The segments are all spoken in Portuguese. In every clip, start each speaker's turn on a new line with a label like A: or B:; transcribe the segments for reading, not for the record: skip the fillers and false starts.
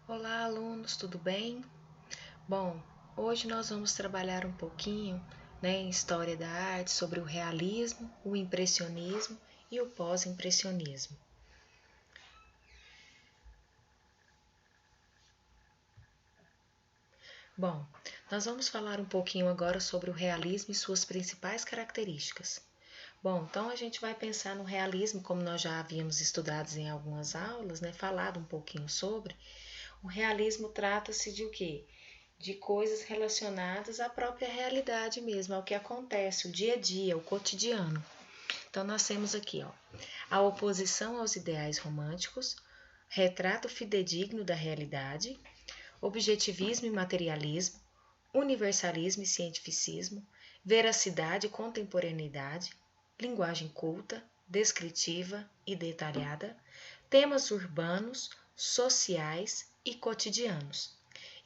A: Olá, alunos, tudo bem? Bom, hoje nós vamos trabalhar um pouquinho, em história da arte sobre o realismo, o impressionismo e o pós-impressionismo. Bom, nós vamos falar um pouquinho agora sobre o realismo e suas principais características. Bom, então a gente vai pensar no realismo, como nós já havíamos estudado em algumas aulas, falado um pouquinho sobre. O realismo trata-se de o quê? De coisas relacionadas à própria realidade mesmo, ao que acontece, o dia a dia, o cotidiano. Então, nós temos aqui, a oposição aos ideais românticos, retrato fidedigno da realidade, objetivismo e materialismo, universalismo e cientificismo, veracidade e contemporaneidade, linguagem culta, descritiva e detalhada, temas urbanos, sociais e cotidianos,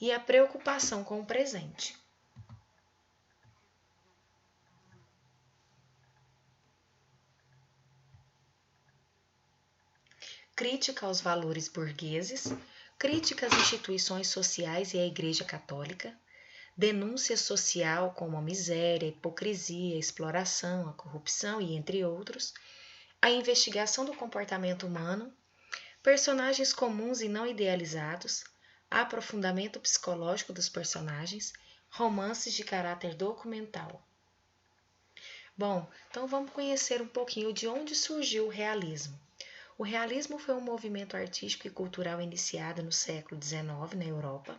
A: e a preocupação com o presente. Crítica aos valores burgueses, crítica às instituições sociais e à Igreja Católica, denúncia social como a miséria, a hipocrisia, a exploração, a corrupção e entre outros, a investigação do comportamento humano, personagens comuns e não idealizados, aprofundamento psicológico dos personagens, romances de caráter documental. Bom, então vamos conhecer um pouquinho de onde surgiu o realismo. O realismo foi um movimento artístico e cultural iniciado no século XIX na Europa.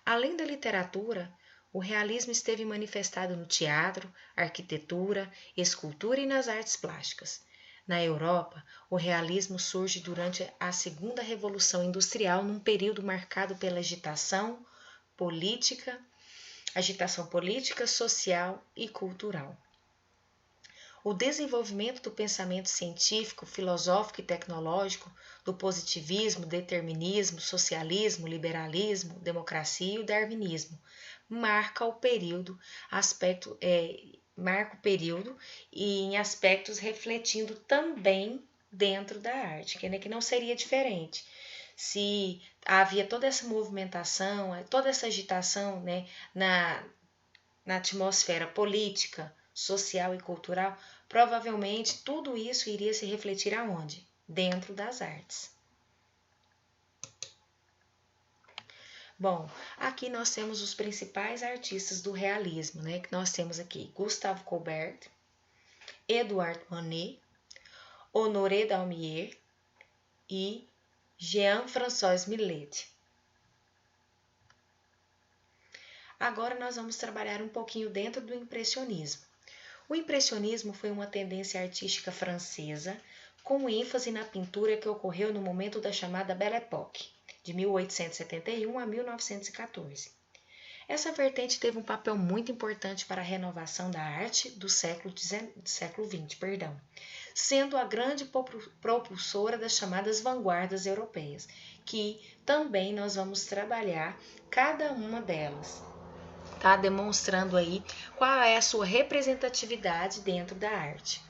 A: Além da literatura, o realismo esteve manifestado no teatro, arquitetura, escultura e nas artes plásticas. Na Europa, o realismo surge durante a Segunda Revolução Industrial, num período marcado pela agitação política, social e cultural. O desenvolvimento do pensamento científico, filosófico e tecnológico, do positivismo, determinismo, socialismo, liberalismo, democracia e o darwinismo marca o período, e em aspectos refletindo também dentro da arte, que não seria diferente. Se havia toda essa movimentação, toda essa agitação, na atmosfera política, social e cultural, provavelmente tudo isso iria se refletir aonde? Dentro das artes. Bom, aqui nós temos os principais artistas do realismo, que nós temos aqui Gustave Courbet, Edouard Manet, Honoré Daumier e Jean-François Millet. Agora nós vamos trabalhar um pouquinho dentro do impressionismo. O impressionismo foi uma tendência artística francesa com ênfase na pintura que ocorreu no momento da chamada Belle Époque, de 1871 a 1914. Essa vertente teve um papel muito importante para a renovação da arte do século XX, sendo a grande propulsora das chamadas vanguardas europeias, que também nós vamos trabalhar cada uma delas. Tá demonstrando aí qual é a sua representatividade dentro da arte.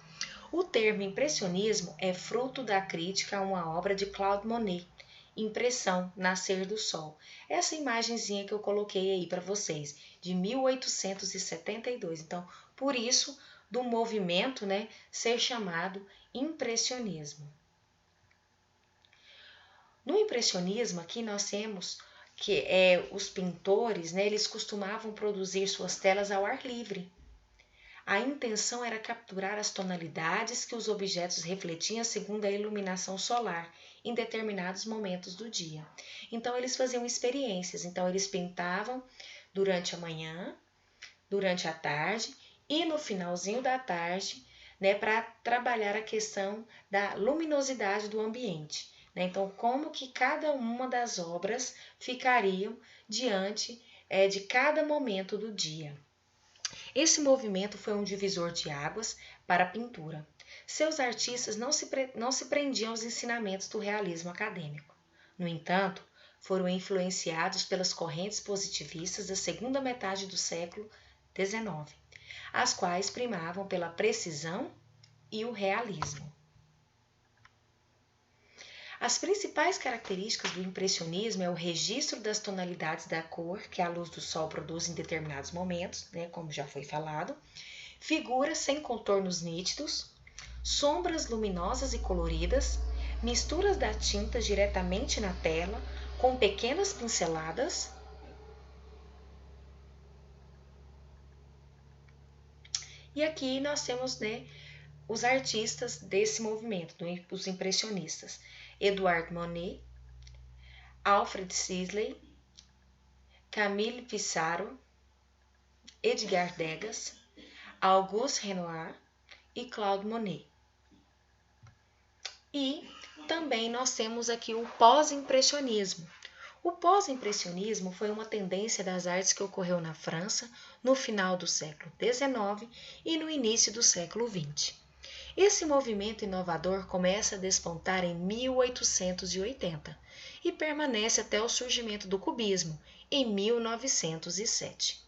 A: O termo impressionismo é fruto da crítica a uma obra de Claude Monet, Impressão, Nascer do Sol. Essa imagenzinha que eu coloquei aí para vocês, de 1872. Então, por isso, do movimento, ser chamado impressionismo. No impressionismo, aqui nós temos que os pintores, eles costumavam produzir suas telas ao ar livre. A intenção era capturar as tonalidades que os objetos refletiam segundo a iluminação solar em determinados momentos do dia. Então, eles faziam experiências. Então, eles pintavam durante a manhã, durante a tarde e no finalzinho da tarde, para trabalhar a questão da luminosidade do ambiente. Então, como que cada uma das obras ficariam diante de cada momento do dia. Esse movimento foi um divisor de águas para a pintura. Seus artistas não se prendiam aos ensinamentos do realismo acadêmico. No entanto, foram influenciados pelas correntes positivistas da segunda metade do século XIX, as quais primavam pela precisão e o realismo. A As principais características do impressionismo é o registro das tonalidades da cor que a luz do sol produz em determinados momentos, né, como já foi falado, figuras sem contornos nítidos, sombras luminosas e coloridas, misturas da tinta diretamente na tela, com pequenas pinceladas. E aqui nós temos, né, os artistas desse movimento, os impressionistas. Edouard Monet, Alfred Sisley, Camille Pissarro, Edgar Degas, Auguste Renoir e Claude Monet. E também nós temos aqui o pós-impressionismo. O pós-impressionismo foi uma tendência das artes que ocorreu na França no final do século XIX e no início do século XX. Esse movimento inovador começa a despontar em 1880 e permanece até o surgimento do cubismo, em 1907.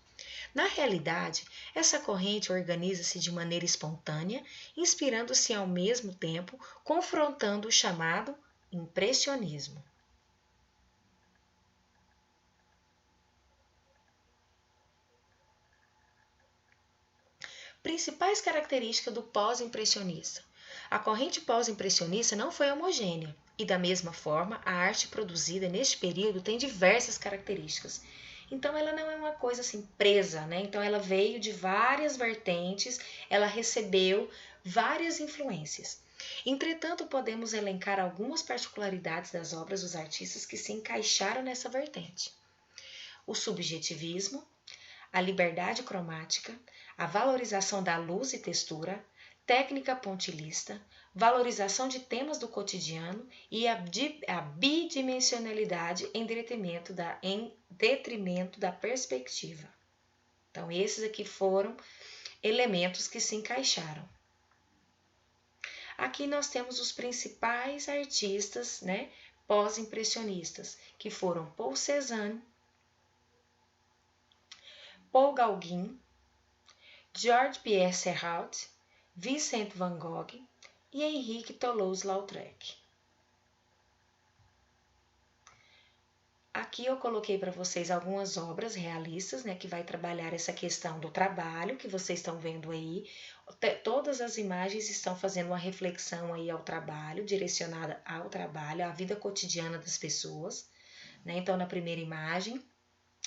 A: Na realidade, essa corrente organiza-se de maneira espontânea, inspirando-se ao mesmo tempo, confrontando o chamado impressionismo. Principais características do pós-impressionista. A corrente pós-impressionista não foi homogênea e, da mesma forma, a arte produzida neste período tem diversas características. Então, ela não é uma coisa assim presa, né? Então, ela veio de várias vertentes, ela recebeu várias influências. Entretanto, podemos elencar algumas particularidades das obras dos artistas que se encaixaram nessa vertente. O subjetivismo, a liberdade cromática, a valorização da luz e textura, técnica pontilhista, valorização de temas do cotidiano e a bidimensionalidade em detrimento da perspectiva. Então, esses aqui foram elementos que se encaixaram. Aqui nós temos os principais artistas, né, pós-impressionistas, que foram Paul Cézanne, Paul Gauguin, Georges-Pierre Seurat, Vincent van Gogh e Henrique Toulouse-Lautrec. Aqui eu coloquei para vocês algumas obras realistas, né, que vai trabalhar essa questão do trabalho que vocês estão vendo aí. Todas as imagens estão fazendo uma reflexão aí ao trabalho, direcionada ao trabalho, à vida cotidiana das pessoas, né? Então, na primeira imagem,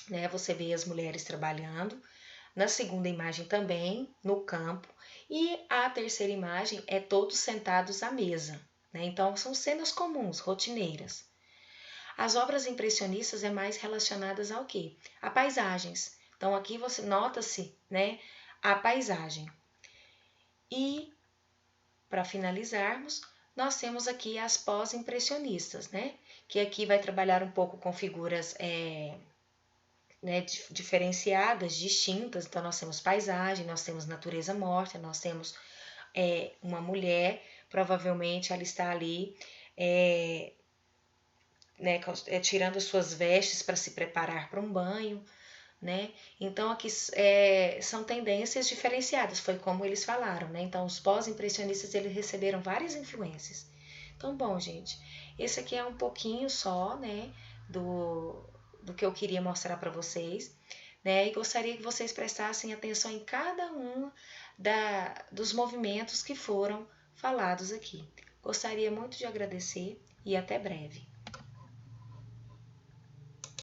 A: né, você vê as mulheres trabalhando. Na segunda imagem também, no campo. E a terceira imagem é todos sentados à mesa, né? Então, são cenas comuns, rotineiras. As obras impressionistas é mais relacionadas ao quê? A paisagens. Então, aqui você nota-se, né, a paisagem. E, para finalizarmos, nós temos aqui as pós-impressionistas, né? Que aqui vai trabalhar um pouco com figuras né, diferenciadas, distintas. Então, nós temos paisagem, nós temos natureza morta, nós temos uma mulher, provavelmente ela está ali né, tirando as suas vestes para se preparar para um banho, né? Então, aqui são tendências diferenciadas, foi como eles falaram, né? Então, os pós-impressionistas, eles receberam várias influências. Então, bom, gente, esse aqui é um pouquinho só, né, do que eu queria mostrar para vocês, né? E gostaria que vocês prestassem atenção em cada um dos movimentos que foram falados aqui. Gostaria muito de agradecer e até breve.